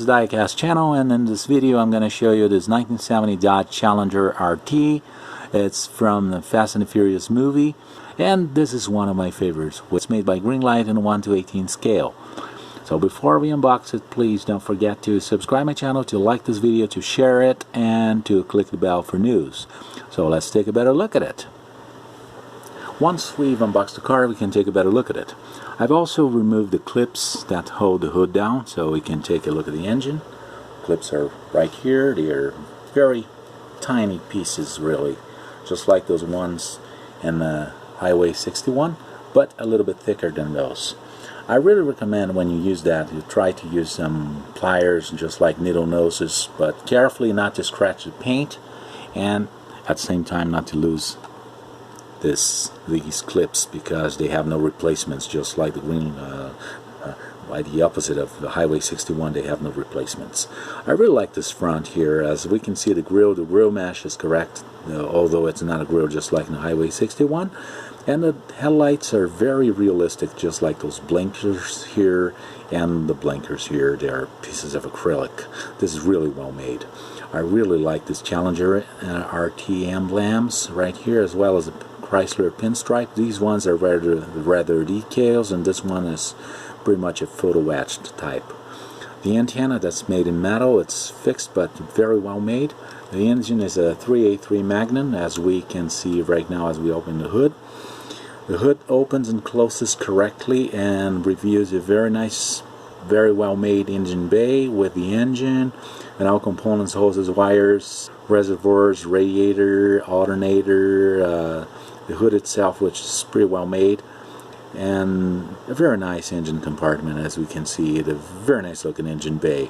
is the Diecast channel, and in this video I'm going to show you this 1970 Dodge Challenger RT. It's from the Fast and the Furious movie, and this is one of my favorites. It's made by Greenlight in a 1:18 scale. So before we unbox it, please don't forget to subscribe my channel, to like this video, to share it, and to click the bell for news. So let's take a better look at it. Once we've unboxed the car, we can take a better look at it. I've also removed the clips that hold the hood down so we can take a look at the engine. Clips are right here. They are very tiny pieces, really, just like those ones in the Highway 61, but a little bit thicker than those. I really recommend when you use that, you try to use some pliers, just like needle noses, but carefully not to scratch the paint, and at the same time not to lose these clips, because they have no replacements, just like the by the opposite of the Highway 61, they have no replacements. I really like this front here. As we can see, the grill mesh is correct, although it's not a grill just like in the Highway 61. And the headlights are very realistic, just like those blinkers here and the blinkers here. They are pieces of acrylic. This is really well made. I really like this Challenger RT emblems right here, as well as the Chrysler pinstripe. These ones are rather decals, and this one is pretty much a photo etched type. The antenna, that's made in metal. It's fixed but very well made. The engine is a 383 Magnum, as we can see right now as we open the hood. The hood opens and closes correctly and reveals a very nice, very well made engine bay with the engine and all components, hoses, wires, reservoirs, radiator, alternator, the hood itself, which is pretty well made, and a very nice engine compartment. As we can see, the very nice looking engine bay.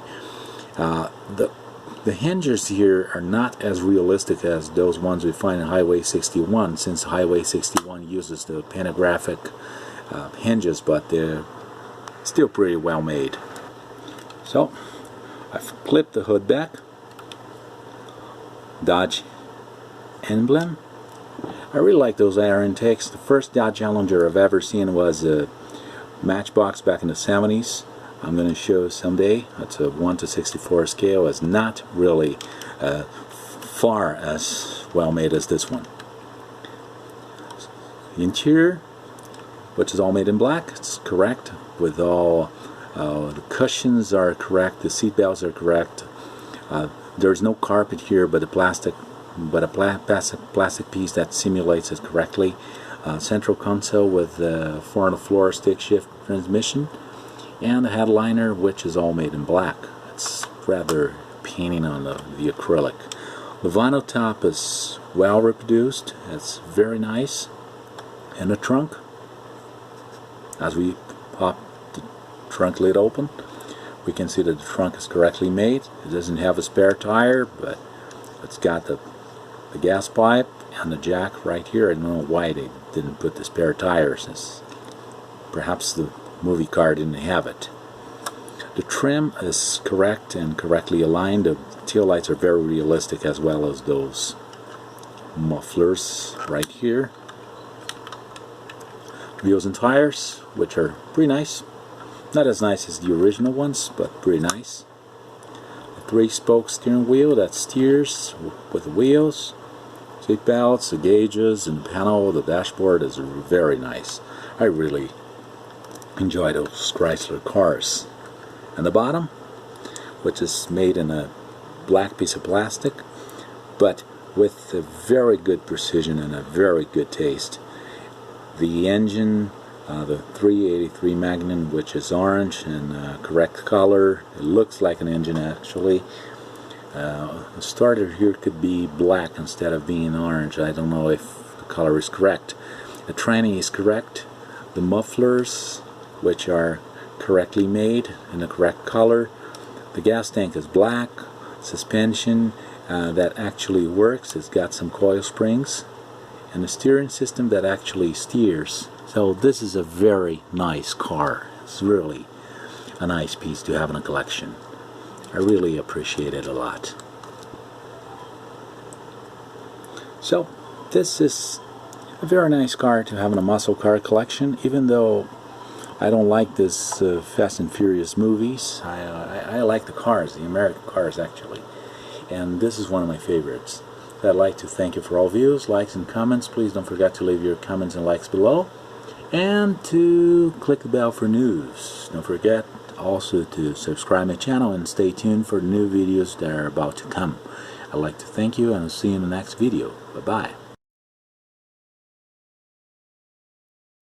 The hinges here are not as realistic as those ones we find in Highway 61, since Highway 61 uses the panographic hinges, but they're still pretty well made. So I've clipped the hood back. Dodge emblem. I really like those air intakes. The first Dodge Challenger I've ever seen was a Matchbox back in the 70s. I'm going to show someday. It's a 1:64 scale. It's not really far as well made as this one. The interior, which is all made in black, it's correct. With all the cushions are correct. The seat belts are correct. There's no carpet here, but a plastic piece that simulates it correctly. Central console with 4-on-the-floor stick shift transmission, and the headliner, which is all made in black. It's rather painting on the acrylic. The vinyl top is well reproduced. It's very nice. And the trunk, as we pop the trunk lid open, we can see that the trunk is correctly made. It doesn't have a spare tire, but it's got the gas pipe and the jack right here. I don't know why they didn't put the spare tire, since perhaps the movie car didn't have it. The trim is correct and correctly aligned. The tail lights are very realistic, as well as those mufflers right here. Wheels and tires, which are pretty nice. Not as nice as the original ones, but pretty nice. A 3-spoke steering wheel that steers with the wheels. Seat belts, the gauges, and the panel, the dashboard is very nice. I really enjoy those Chrysler cars. And the bottom, which is made in a black piece of plastic, but with a very good precision and a very good taste. The engine, the 383 Magnum, which is orange and correct color. It looks like an engine, actually. The starter here could be black instead of being orange. I don't know if the color is correct. The tranny is correct. The mufflers, which are correctly made in the correct color. The gas tank is black. Suspension that actually works. It's got some coil springs. And the steering system that actually steers. So this is a very nice car. It's really a nice piece to have in a collection. I really appreciate it a lot. So this is a very nice car to have in a muscle car collection, even though I don't like this Fast and Furious movies. I like the cars, the American cars actually, and this is one of my favorites. I'd like to thank you for all views, likes, and comments. Please don't forget to leave your comments and likes below, and to click the bell for news. Don't forget also to subscribe my channel and stay tuned for new videos that are about to come. I'd like to thank you, and I'll see you in the next video. Bye bye.